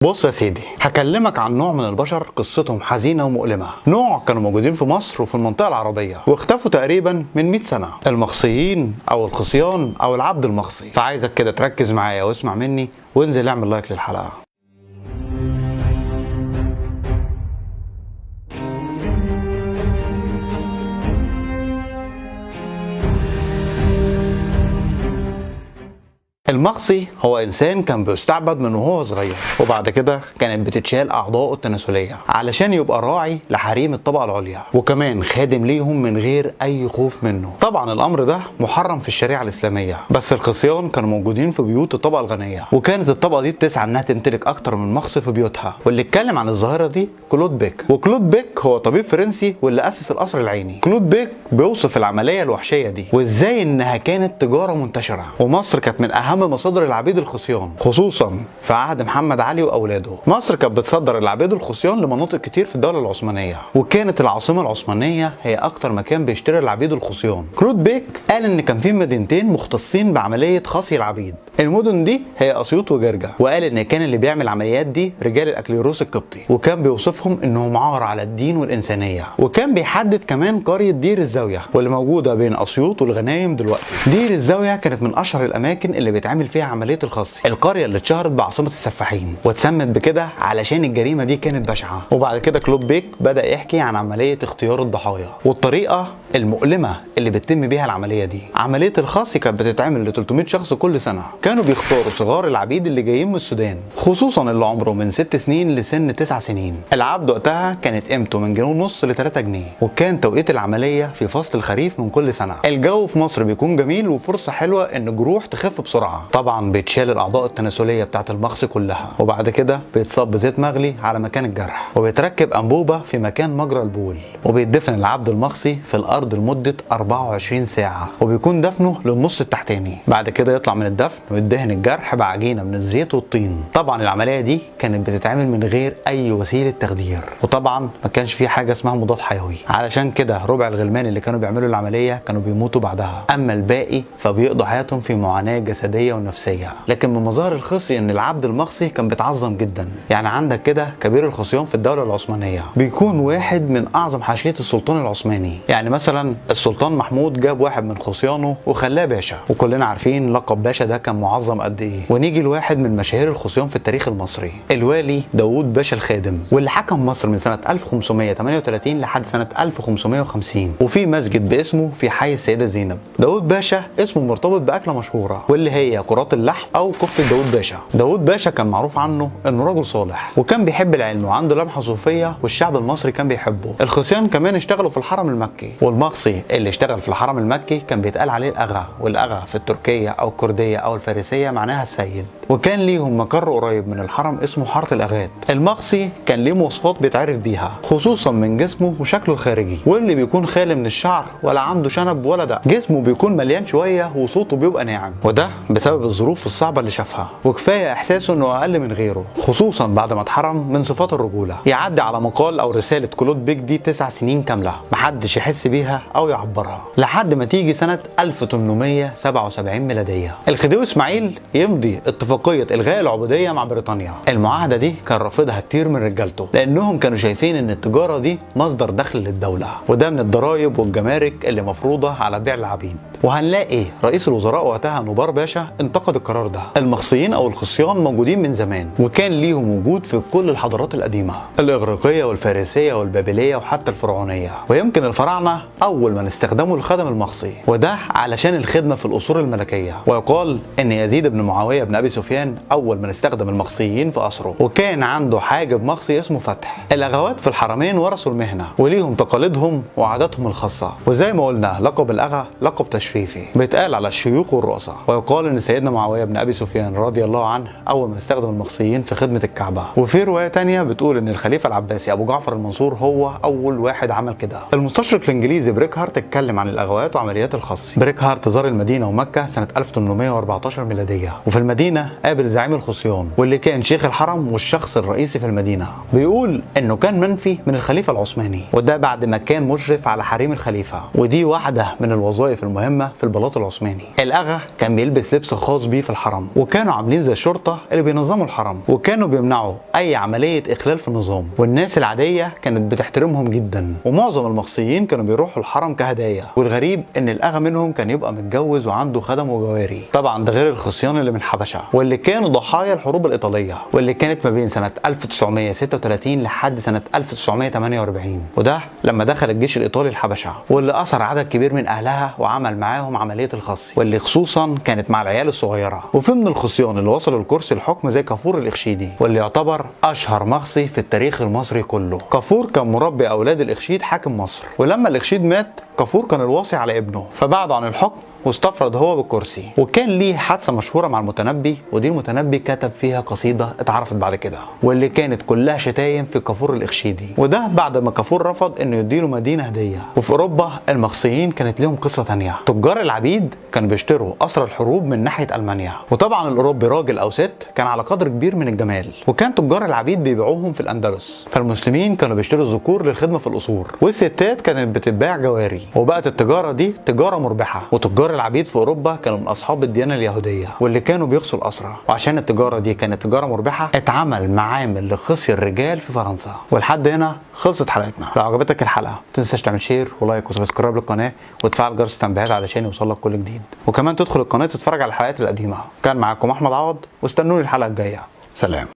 بص يا سيدي، هكلمك عن نوع من البشر قصتهم حزينة ومؤلمة. نوع كانوا موجودين في مصر وفي المنطقة العربية واختفوا تقريبا من 100 سنة، المخصيين او الخصيان او العبد المخصي. فعايزك كده تركز معايا واسمع مني وانزل اعمل لايك للحلقة. المخصي هو انسان كان بيستعبد من وهو صغير، وبعد كده كانت بتتشال اعضائه التناسليه علشان يبقى راعي لحريم الطبقه العليا، وكمان خادم ليهم من غير اي خوف منه. طبعا الامر ده محرم في الشريعه الاسلاميه، بس الخصيان كانوا موجودين في بيوت الطبقه الغنيه، وكانت الطبقه دي تسعى انها تمتلك اكتر من مخصي في بيوتها. واللي اتكلم عن الظاهره دي كلود بيك، وكلود بيك هو طبيب فرنسي واللي اسس القصر العيني. كلود بيك بيوصف العمليه الوحشيه دي وازاي انها كانت تجاره منتشره، ومصر كانت من اهم مصادر العبيد الخصيان، خصوصا في عهد محمد علي واولاده. مصر كانت بتصدر العبيد الخصيان لمناطق كتير في الدوله العثمانيه، وكانت العاصمه العثمانيه هي اكتر مكان بيشتري العبيد الخصيان. كلود بيك قال ان كان في مدينتين مختصين بعمليه خصي العبيد، المدن دي هي اسيوط وجرجا، وقال ان كان اللي بيعمل العمليات دي رجال الاكليروس القبطي، وكان بيوصفهم انهم عار على الدين والانسانيه. وكان بيحدد كمان قريه دير الزاويه واللي موجوده بين اسيوط والغنايم دلوقتي. دير الزاويه كانت من اشهر الاماكن اللي بيتعمل فيها عمليه الخصي، القريه اللي اتشهرت بعاصمه السفاحين واتسمت بكده علشان الجريمه دي كانت بشعه. وبعد كده كلود بيك بدا يحكي عن عمليه اختيار الضحايا والطريقه المؤلمه اللي بتتم بيها العمليه دي. عمليه الخصي كانت بتتعمل ل 300 شخص كل سنه، كانوا بيختاروا صغار العبيد اللي جايين من السودان، خصوصا اللي عمره من 6 سنين لسن 9 سنين. العبد وقتها كانت قيمته من جنيه ونص ل 3 جنيه، وكان توقيت العمليه في فصل الخريف من كل سنه. الجو في مصر بيكون جميل وفرصه حلوه ان الجروح تخف بسرعه. طبعا بيتشال الاعضاء التناسليه بتاعه المخصي كلها، وبعد كده بيتصب بزيت مغلي على مكان الجرح، وبيتركب انبوبه في مكان مجرى البول، وبيدفن العبد المخصي في الارض لمده 24 ساعه، وبيكون دفنه للنص التحتاني. بعد كده يطلع من الدفن ويدهن الجرح بعجينه من الزيت والطين. طبعا العمليه دي كانت بتتعمل من غير اي وسيله تخدير، وطبعا ما كانش في حاجه اسمها مضاد حيوي، علشان كده ربع الغلمان اللي كانوا بيعملوا العمليه كانوا بيموتوا بعدها، اما الباقي فبيقضوا حياتهم في معاناه جسديه ونفسيه. لكن من مظاهر الخصي ان العبد المخصي كان بيتعظم جدا. يعني عندك كده كبير الخصيان في الدوله العثمانيه بيكون واحد من اعظم حاشيه السلطان العثماني. يعني مثلا السلطان محمود جاب واحد من خصيانه وخلاه باشا، وكلنا عارفين لقب باشا ده كان معظم قد ايه. ونيجي لواحد من مشاهير الخصيان في التاريخ المصري، الوالي داوود باشا الخادم، واللي حكم مصر من سنه 1538 لحد سنه 1550، وفي مسجد باسمه في حي السيده زينب. داوود باشا اسمه مرتبط باكله مشهوره واللي هي كرات اللحم او كفته داوود باشا. داوود باشا كان معروف عنه انه رجل صالح وكان بيحب العلم وعنده لمحه صوفيه، والشعب المصري كان بيحبه. الخصيان كمان اشتغلوا في الحرم المكي، والمخصي اللي اشتغل في الحرم المكي كان بيتقال عليه الاغا، والاغا في التركيه او الكرديه او الفارسيه معناها السيد، وكان ليهم مقر قريب من الحرم اسمه حاره الاغات. المخصي كان ليه مواصفات بيتعرف بيها، خصوصا من جسمه وشكله الخارجي، واللي بيكون خالي من الشعر ولا عنده شنب ولا دق. جسمه بيكون مليان شويه وصوته بيبقى ناعم، وده بسبب الظروف الصعبه اللي شافها، وكفايه احساسه انه اقل من غيره، خصوصا بعد ما اتحرم من صفات الرجوله. يعدي على مقال او رساله كلود بيك دي 9 سنين كامله محدش يحس بيها او يعبرها، لحد ما تيجي سنه 1877 ميلاديه الخديوي اسماعيل يمضي اتفاقيه الغاء العبوديه مع بريطانيا. المعاهده دي كان رافضها كتير من رجالته لانهم كانوا شايفين ان التجاره دي مصدر دخل للدوله، وده من الضرائب والجمارك اللي مفروضه على بيع العبيد. وهنلاقي رئيس الوزراء وقتها نوبار باشا انتقد القرار ده. المخصيين او الخصيان موجودين من زمان وكان ليهم وجود في كل الحضارات القديمه، الاغريقيه والفارسيه والبابليه وحتى الفرعونيه، ويمكن الفراعنه اول من استخدموا الخدم المخصي، وده علشان الخدمه في القصور الملكيه. ويقال ان يزيد بن معاويه بن ابي سفيان اول من استخدم المخصيين في قصره، وكان عنده حاجب مخصي اسمه فتح. الاغوات في الحرمين ورثوا المهنه وليهم تقاليدهم وعاداتهم الخاصه، وزي ما قلنا لقب الاغا لقب تشريفي بيتقال على الشيوخ والرؤساء. ويقال ان سيدنا معاويه بن ابي سفيان رضي الله عنه اول من استخدم المخصيين في خدمه الكعبه، وفي روايه تانية بتقول ان الخليفه العباسي ابو جعفر المنصور هو اول واحد عمل كده. المستشرق الانجليزي الانجليزي بريكهارت اتكلم عن الاغوات وعمليات الخصي. بريكهارت زار المدينه ومكه سنه 1814 ميلاديه، وفي المدينه قابل زعيم الخصيان واللي كان شيخ الحرم والشخص الرئيسي في المدينه. بيقول انه كان منفي من الخليفه العثماني، وده بعد ما كان مشرف على حريم الخليفه، ودي واحده من الوظائف المهمه في البلاط العثماني. الاغا كان بيلبس لبس خاص بيه في الحرم، وكانوا عاملين زي الشرطه اللي بينظموا الحرم، وكانوا بيمنعوا اي عمليه اخلال في النظام. والناس العاديه كانت بتحترمهم جدا، ومعظم المصريين كانوا بيروحوا الحرم كهدايا. والغريب ان الاغا منهم كان يبقى متجوز وعنده خدم وجواري، طبعا ده غير الخصيان اللي من الحبشه واللي كانوا ضحايا الحروب الايطاليه، واللي كانت ما بين سنه 1936 لحد سنه 1948، وده لما دخل الجيش الايطالي الحبشه، واللي اثر عدد كبير من اهلها وعمل معاهم عمليه الخصي، واللي خصوصا كانت مع العيال الصغيره. وفي من الخصيان اللي وصلوا لكرسي الحكم زي كافور الاخشيدي، واللي يعتبر اشهر مخصي في التاريخ المصري كله. كافور كان مربي اولاد الاخشيد حاكم مصر، ولما الاخشيد مات كافور كان الواصي على ابنه، فبعده عن الحكم واستفرد هو بالكرسي. وكان ليه حادثه مشهوره مع المتنبي، ودي المتنبي كتب فيها قصيده اتعرفت بعد كده، واللي كانت كلها شتايم في كافور الاخشيدي، وده بعد ما كافور رفض انه يديله مدينه هديه. وفي اوروبا المخصيين كانت لهم قصه ثانيه. تجار العبيد كانوا بيشتروا اسرى الحروب من ناحيه المانيا، وطبعا الاوروبي راجل او ست كان على قدر كبير من الجمال، وكان تجار العبيد بيبيعوهم في الاندلس. فالمسلمين كانوا بيشتروا الذكور للخدمه في القصور، والستات كانت بتتباع جواري، وبقت التجاره دي تجاره مربحه. وتجار العبيد في اوروبا كانوا من اصحاب الديانه اليهوديه، واللي كانوا بيغزوا الاسرى، وعشان التجاره دي كانت تجاره مربحه اتعمل معامل لخصي الرجال في فرنسا. ولحد هنا خلصت حلقتنا. لو عجبتك الحلقه ما تنساش تعمل شير ولايك وسبسكرايب للقناه وتفعل جرس التنبيهات علشان يوصلك كل جديد، وكمان تدخل القناه تتفرج على الحلقات القديمه. كان معاكم احمد عوض، واستنوني الحلقه الجايه. سلام.